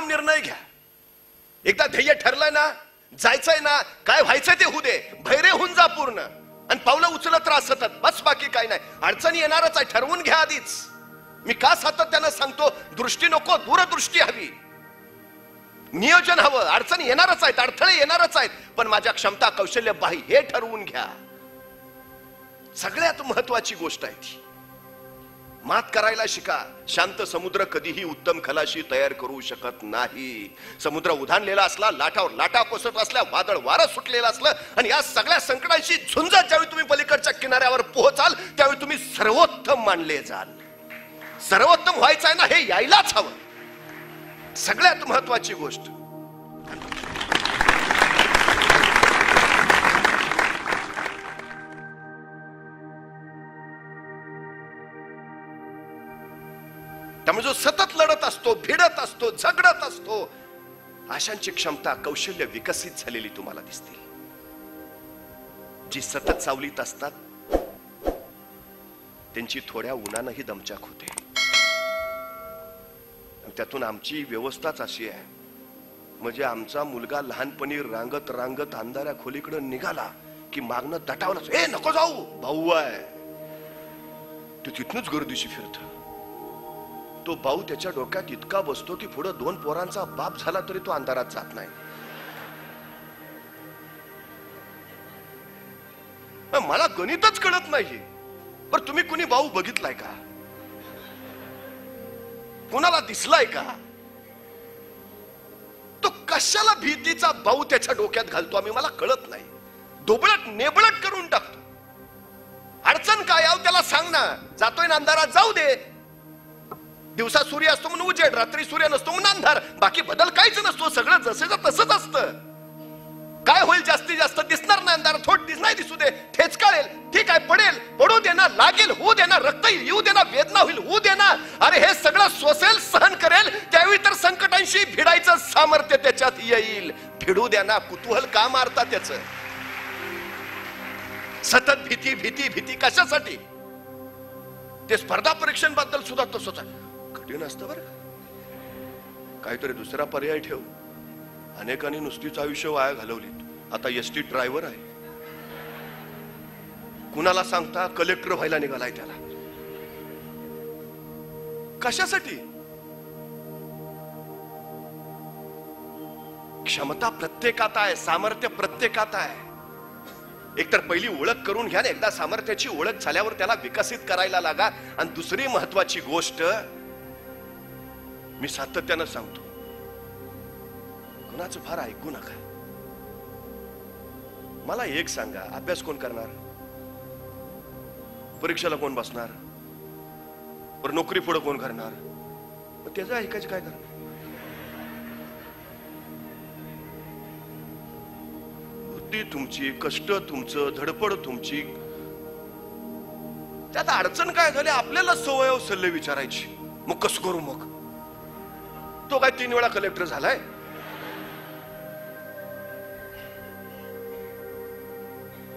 ठाम निर्णय घ्या. एकदा ध्येय ठरलंय ना, जायचंय ना, काय व्हायचंय ते होऊ दे, भैरे होऊन जा पूर्ण. आणि पावलं उचलत राहा सतत, बस बाकी काय नाही. अडचणी येणारच आहे, ठरवून घ्या आधीच. मी का सातत्यानं सांगतो, दृष्टी नको, दूरदृष्टी हवी, नियोजन हवं. अडचणी येणारच आहेत, अडथळे येणारच आहेत, पण माझ्या क्षमता कौशल्य बाही हे ठरवून घ्या. सगळ्यात महत्वाची गोष्ट आहे ती. मात करायला शिका. शांत समुद्र कधीही उत्तम खलाशी तयार करू शकत नाही. समुद्र उधाणलेला असला, लाटावर लाटा कोसळत असल्या, वादळ वारं सुटलेलं असलं, आणि या सगळ्या संकटांशी झुंजत ज्यावेळी तुम्ही पलीकडच्या किनाऱ्यावर पोहोचाल, त्यावेळी तुम्ही सर्वोत्तम मानले जाल. सर्वोत्तम व्हायचं आहे ना, हे यायलाच हवं. सगळ्यात महत्वाची गोष्ट. त्यामुळे जो सतत लढत असतो, भिडत असतो, झगडत असतो, अशांची क्षमता कौशल्य विकसित झालेली तुम्हाला दिसतील. जी सतत सावलीत असतात त्यांची थोड्या उन्हानंही दमछाक होते. त्यातून आमची व्यवस्थाच अशी आहे, म्हणजे आमचा मुलगा लहानपणी रांगत रांगत अंधाऱ्या खोलीकडे निघाला की मागणं दटावलाच, ए नको जाऊ, भाऊ आहे. तो तिथूनच गर्दीशी फिरत. तो भाऊ त्याच्या डोक्यात इतका बसतो की पुढे 2 पोरांचा बाप झाला तरी तो अंधारात जात नाही. मला गणितच कळत नाही. पण तुम्ही कुणी भाऊ बघितलाय का? कोणाला दिसलाय का? तो कशाला भीतीचा भाऊ त्याच्या डोक्यात घालतो आम्ही, मला कळत नाही. दोबळट नेबळट करून टाकतो. अडचण काय आव त्याला सांग ना. जातोय ना अंधारात, जाऊ दे. दिवसा सूर्य असतो म्हणून उजेड, रात्री सूर्य नसतो म्हणून अंधार, बाकी बदल काहीच नसतो. सगळं जसं तसंच असतं. काय होईल जास्तीत जास्त, दिसणार नाही अंधार, थोड नाही दिसू दे, ठेचकाळेल, ठीक आहे, पडेल, पडू देना, लागेल, होऊ देना, रक्त येऊ देना, वेदना होईल, होऊ देना. अरे हे सगळं सोसेल, सहन करेल, त्यावेळी तर संकटांशी भिडायचं सामर्थ्य त्याच्यात येईल. भिडू देना. कुतूहल का मारता त्याचं? सतत भीती भीती भीती कशासाठी? ते स्पर्धा परीक्षांबद्दल सुद्धा तसंच आहे. कठीण असतं बरं. काहीतरी दुसरा पर्याय ठेव. अनेकांनी नुसतीच आयुष्य वाया घालवलीत. आता एसटी ड्रायव्हर आहे. कुणाला सांगता कलेक्टर व्हायला निघालाय त्याला. कशासाठी? क्षमता प्रत्येकात आहे, सामर्थ्य प्रत्येकात आहे. एकतर पहिली ओळख करून घ्या. एकदा सामर्थ्याची ओळख झाल्यावर त्याला विकसित करायला लागा. आणि दुसरी महत्वाची गोष्ट मी सातत्यानं सांगतो, कुणाचं फार ऐकू नका. मला एक सांगा, अभ्यास कोण करणार? परीक्षेला कोण बसणार? पर नोकरी पुढे कोण करणार? मग त्याचं ऐकायचं काय करणार? बुद्धी तुमची, कष्ट तुमचं, धडपड तुमची. त्यात अडचण काय झाली? आपल्याला सवय सल्ले विचारायची. मग कसं करू? मग तो काय 3 वेळा कलेक्टर झालाय?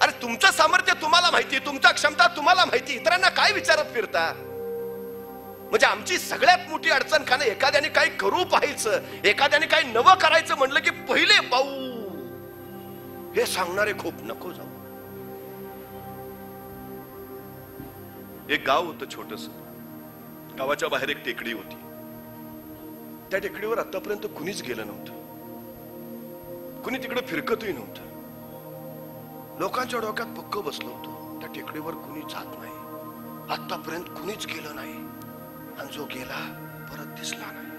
अरे तुमचं सामर्थ्य तुम्हाला माहिती, तुमचा क्षमता तुम्हाला माहिती, इतरांना काय विचारत फिरता? म्हणजे आमची सगळ्यात मोठी अडचण खाणं, एखाद्याने काही करू पाहायचं, एखाद्याने काही नवं करायचं म्हणलं की पहिले पाऊ हे सांगणारे खूप. नको जाऊ. एक गाव होतं छोटस. गावाच्या बाहेर एक टेकडी होती. त्या टेकडीवर आतापर्यंत कुणीच गेलं नव्हतं. कुणी तिकडे फिरकतही नव्हतं. लोकांच्या डोक्यात पक्क बसलं होतं, त्या टेकडीवर कुणी जात नाही. आतापर्यंत कुणीच गेलं नाही. आणि जो गेला परत दिसला नाही.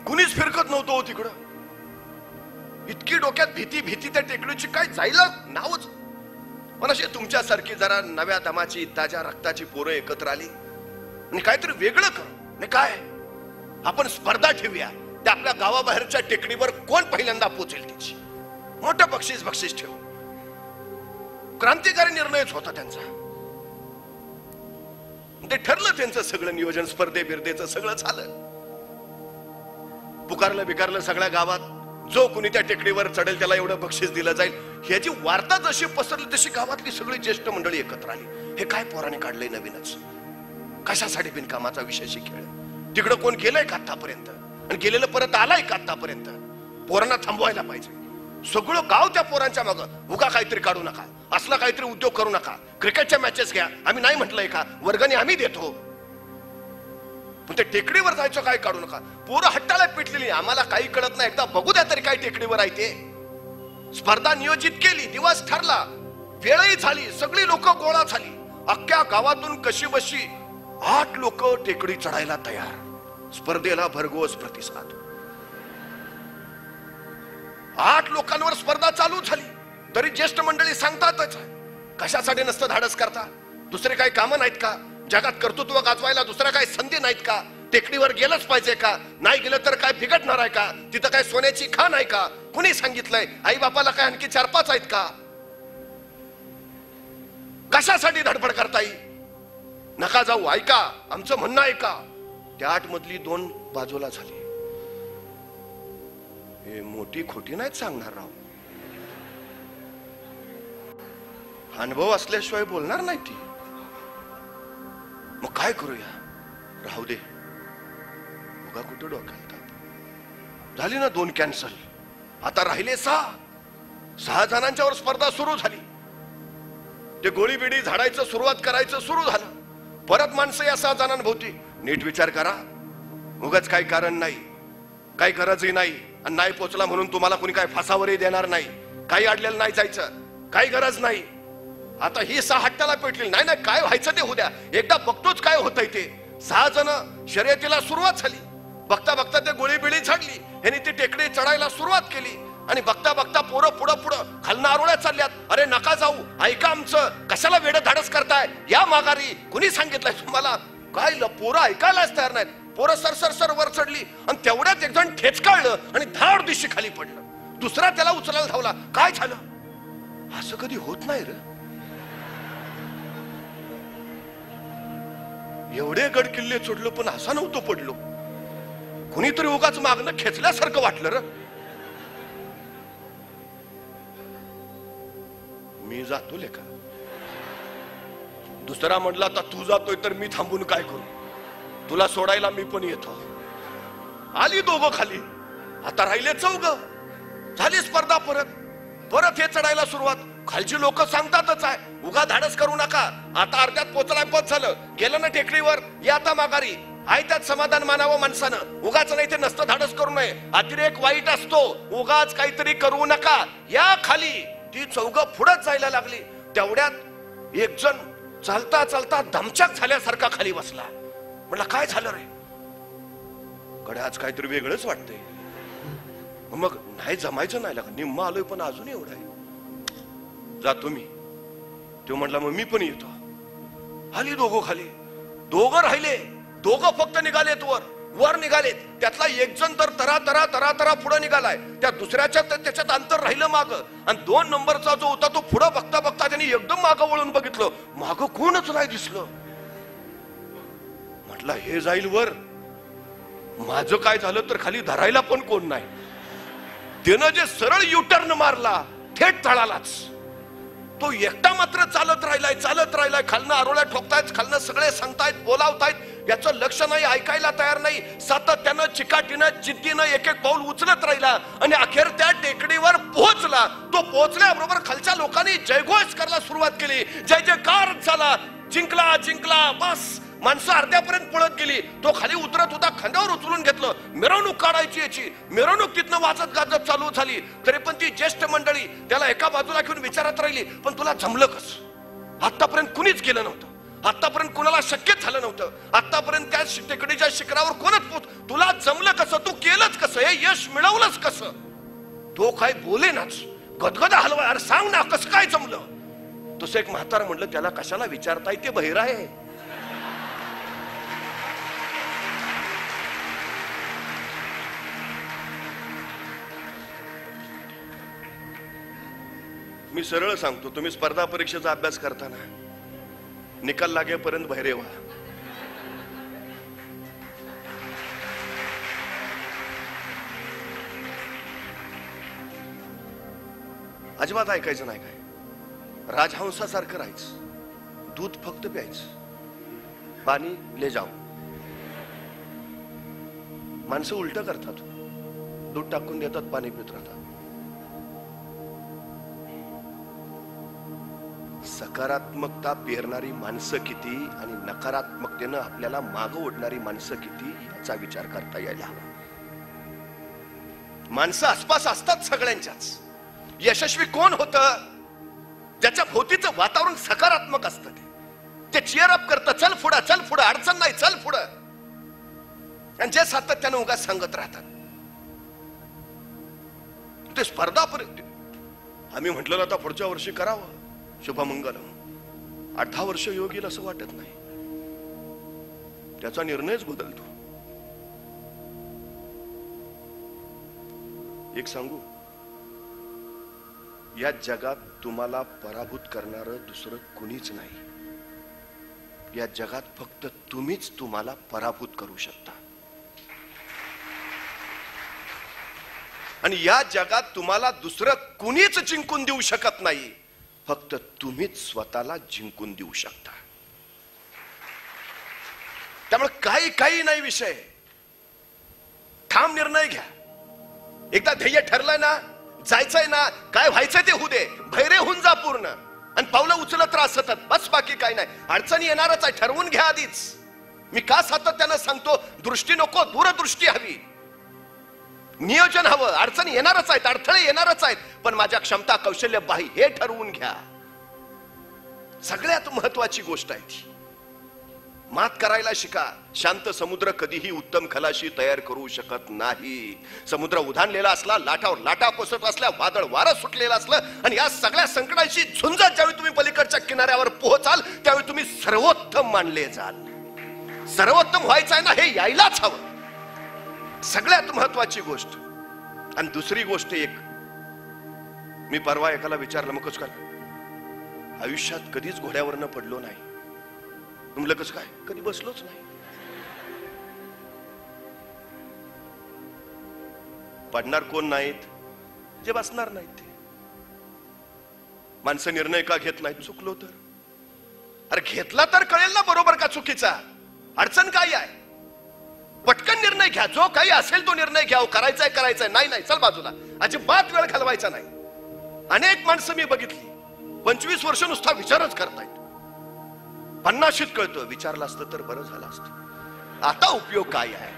कुणीच फिरकत नव्हतं तिकडं. इतकी डोक्यात भीती भीती त्या टेकडीची, काय जायला नावच. पण अशी तुमच्यासारखी जरा नव्या दमाची, ताज्या रक्ताची पोरं एकत्र आली आणि काहीतरी वेगळं करू. काय आपण स्पर्धा ठेवूया, त्या आपल्या गावाबाहेरच्या टेकडीवर कोण पहिल्यांदा पोहोचेल त्याची. मोठं बक्षीस ठेवू. क्रांतिकारी निर्णयच होता त्यांचा. ते ठरलं त्यांचं सगळं नियोजन, स्पर्धे बिर्धेचं सगळं झालं. पुकारलं बिकारलं सगळ्या गावात, जो कुणी त्या टेकडीवर चढेल त्याला एवढं बक्षीस दिलं जाईल. ह्याची वार्ता जशी पसरली तशी गावातली सगळी ज्येष्ठ मंडळी एकत्र आली. हे काय पोराने काढलंय नवीनच? कशासाठी बिनकामाचा विषयाशी खेळ? तिकडं कोण गेलंय का आतापर्यंत? आणि गेलेलं परत आलाय का आतापर्यंत? पोरांना थांबवायला पाहिजे. सगळं गाव त्या पोरांच्या मागं. उगा काहीतरी काढू नका, असला काहीतरी उद्योग करू नका, क्रिकेटच्या मॅचेस घ्या. आम्ही नाही म्हटलंय का? वर्गणी आम्ही देतो, पण ते टेकडीवर जायचं काय काढू नका. पोरं हट्टाला पेटलेली, आम्हाला काही कळत नाही, एकदा बघू द्या तरी काय टेकडीवर आहे ते. स्पर्धा नियोजित केली, दिवस ठरला, वेळही झाली, सगळी लोक गोळा झाली. अख्ख्या गावातून कशी बशी 8 लोक टेकडी चढायला तयार. स्पर्धेला भरघोस प्रतिसाद. 8 लोकांवर स्पर्धा चालू झाली. तरी ज्येष्ठ मंडळी सांगतातच, कशासाठी नसतं धाडस करता? दुसरे काही कामं नाहीत का? जगात कर्तृत्व गाजवायला दुसऱ्या काही संधी नाहीत का? टेकडीवर गेलंच पाहिजे का? नाही गेलं तर काय बिघडणार आहे का? तिथं काय सोन्याची खाण आहे का? कुणी सांगितलंय? आई बापाला काय आणखी 4-5 आहेत का? कशासाठी धडपड करता येईल? नका जाऊ, ऐका आमचं म्हणणं, ऐका. त्या 8 मधली 2 बाजूला झाली. हे मोठी खोटी नाहीत सांगणार राव. अनुभव असल्याशिवाय बोलणार नाही ती. मग काय करूया? राहू दे, उगा कुठं डोक्याला ताप. झाली ना 2 कॅन्सल. आता राहिले 6 जणांच्यावर स्पर्धा सुरू झाली. ते गोळी बिडी झाडायचं सुरुवात करायचं सुरू झालं. परत माणसं या 6 जणांभोवती. नीट विचार करा, उगाच काही कारण नाही, काही गरजही नाही. आणि नाही पोचला म्हणून तुम्हाला कोणी काय फासावरही देणार नाही. काही अडलेलं नाही जायचं, काही गरज नाही. आता ही 6 हट्टाला पेटली. नाही नाही, काय व्हायचं ते होऊ द्या, एकदा बघतोच काय होतंय ते. 6 जण शर्यतीला सुरुवात झाली. बघता बघता ते गोळी बिळी झाडली. यांनी ती टेकडी चढायला सुरुवात केली. आणि बघता बघता पोरं पुढं खालनं आरोळ्या चालल्यात. अरे नका जाऊ, ऐका आमचं, कशाला वेडं धाडस करताय? या माघारी. कुणी सांगितलंय तुम्हाला? काय पोरं ऐकायलाच तयार नाहीत. पोरं सर वर चढली आणि तेवढ्यात एक जण ठेचकाळलं आणि धाड दिशी खाली पडलं. दुसरा त्याला उचलायला धावला. काय झालं? असं कधी होत नाही रे. एवढे गड किल्ले चढलो पण असा नव्हतो पडलो. कुणीतरी उगाच मागणं खेचल्यासारखं वाटलं र. मी जातो लेका. दुसरा म्हणला, आता तू जातोय तर मी थांबून काय करू? तुला सोडायला मी पण येतो. आली 2 खाली. आता राहिले 4. झाली स्पर्धा. परत हे चढायला सुरुवात. खालची लोक सांगतातच आहे, उगा धाडस करू नका. आता अर्ध्यात पोचलाय, पद झालं, गेलं ना टेकडीवर, या आता माघारी. आहे त्यात समाधान मानावं माणसानं. उगाच नाही ते नसतं धाडस करू नये. अतिरेक वाईट असतो. उगाच काहीतरी करू नका. या खाली. ती 4 पुढे जायला लागली. तेवढ्यात एक जण चालता चालता धमचाक झाल्यासारखा खाली बसला. म्हणला, काय झालं रे? कडे आज काहीतरी वेगळंच वाटतंय. मग नाही जमायचं नाही लागा. निम्मा आलोय पण अजून एवढं आहे. जातो मी. तो म्हणला, मग मी पण येतो. आली 2 खाली. 2 राहिले. 2 फक्त निघालेत वर निघालेत. त्यातला एक जण तर तरा पुढे निघालाय. त्या दुसऱ्याच्या त्याच्यात अंतर राहिलं माग. आणि 2 नंबरचा जो होता तो पुढे बघता बघता त्यांनी एकदम मागं वळून बघितलं. मागं कोणच नाही दिसलं. म्हटलं, हे जाईल वर, माझं काय झालं तर खाली धरायला पण कोण नाही. त्यानं जे सरळ युटर्न मारला थेट तळालाच. तो एकटा मात्र चालत राहिलाय. खालनं आरोळ्या ठोकतायत, खालनं सगळे सांगतायत, बोलावतायत. याचं लक्ष नाही, ऐकायला तयार नाही. सातत्यानं चिकाटीनं जिद्दीनं एक पाऊल उचलत राहिला. आणि अखेर त्या टेकडीवर पोहोचला. तो पोहोचल्याबरोबर खालच्या लोकांनी जयघोष करायला सुरुवात केली. जय जयकार झाला. जिंकला. बस. माणसं अर्ध्यापर्यंत पळत गेली. तो खाली उतरत होता, खांद्यावर उचलून घेतलं. मिरवणूक काढायची याची. मिरवणूक तिथनं वाजत गाजत चालू झाली. तरी पण ती ज्येष्ठ मंडळी त्याला एका बाजूला घेऊन विचारत राहिली, पण तुला जमलं कसं? आतापर्यंत कुणीच गेलं नव्हतं. आतापर्यंत कुणाला शक्यच झालं नव्हतं. आतापर्यंत त्या टेकडीच्या शिखरावर कोणच पोहोच. तुला जमलं कसं? तू केलंच कसं? हे यश मिळवलंच कसं? तो काय बोलेनाच, गदगद हलवाय. अरे सांग ना, कसं काय जमलं? तसं एक म्हातारा म्हणलं, त्याला कशाला विचारताय, ते बहिरा आहे. मी सरळ सांगतो, तुम्ही स्पर्धा परीक्षेचा अभ्यास करताना निकाल लागेपर्यंत बहिरे व्हा. अजिबात ऐकायचं नाही. काय राजहंसासारखं राहायचं. दूध फक्त प्यायचं, पाणी ले जाऊ. माणसं उलट करतात, दूध टाकून देतात, पाणी पित राहतात. सकारात्मकता पेरणारी माणसं किती आणि नकारात्मकतेनं आपल्याला मागं ओढणारी माणसं किती याचा विचार करता यायला हवा. माणसं आसपास असतात सगळ्यांच्याच. यशस्वी कोण होतं? ज्याच्या भोवतीचं वातावरण सकारात्मक असतं. ते चिअर अप करतं, चल पुढं, चल पुढं, अडचण नाही, चल पुढं. आणि जे सातत्यानं उगाच सांगत राहतात ते स्पर्धा. आम्ही म्हटलं आता पुढच्या वर्षी करावं शुभमंगलम. 8 वर्ष योग येईल असं वाटत नाही. त्याचा निर्णयच बदलतो. एक सांगू, या जगात तुम्हाला पराभूत करणारं दुसरं कुणीच नाही. या जगात फक्त तुम्हीच तुम्हाला पराभूत करू शकता. आणि या जगात तुम्हाला दुसरं कुणीच जिंकून देऊ शकत नाही. फक्त तुम्हीच स्वतःला जिंकून देऊ शकता. त्यामुळे काही नाही विषय. ठाम निर्णय घ्या. एकदा ध्येय ठरलंय ना, जायचंय ना, काय व्हायचंय ते होऊ दे. भैरे होऊन जा पूर्ण. आणि पावलं उचलत राहा सतत, बस. बाकी काय नाही. अडचणी येणारच आहे, ठरवून घ्या आधीच. मी का सातत्यानं सांगतो, दृष्टी नको, दूरदृष्टी हवी, नियोजन हवं. अडचणी येणारच आहेत, अडथळे येणारच आहेत, पण माझ्या क्षमता कौशल्य बाही हे ठरवून घ्या. सगळ्यात महत्वाची गोष्ट आहे ती. मात करायला शिका. शांत समुद्र कधीही उत्तम खलाशी तयार करू शकत नाही. समुद्र उधाणलेला असला, लाटावर लाटा कोसळत असल्या, वादळ वारं सुटलेलं असलं, आणि या सगळ्या संकटांशी झुंजत ज्यावेळी तुम्ही पलीकडच्या किनाऱ्यावर पोहोचाल त्यावेळी तुम्ही सर्वोत्तम मानले जाल. सर्वोत्तम व्हायचं आहे ना, हे यायलाच हवं. सगळ्यात महत्वाची गोष्ट. आणि दुसरी गोष्ट एक, मी परवा एकाला विचारलं, मग कसं काय आयुष्यात कधीच घोड्यावरनं पडलो नाही. म्हणलं कसं काय? कधी बसलोच नाही. पडणार कोण नाहीत? जे बसणार नाहीत ते. माणसं निर्णय का घेत नाहीत? चुकलो तर. अरे घेतला तर कळेल ना बरोबर का चुकीचा. अडचण काय आहे? पटकन निर्णय घ्या. जो काही असेल तो निर्णय घ्या. करायचाय नाही चल बाजूला. अजिबात वेळ घालवायचा नाही. अनेक माणसं मी बघितली 25 वर्ष नुसता विचारच करतायत. 50शीत कळतं, विचारलं असतं तर बरं झालं असतं. आता उपयोग काय आहे?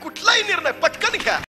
कुठलाही निर्णय पटकन घ्या.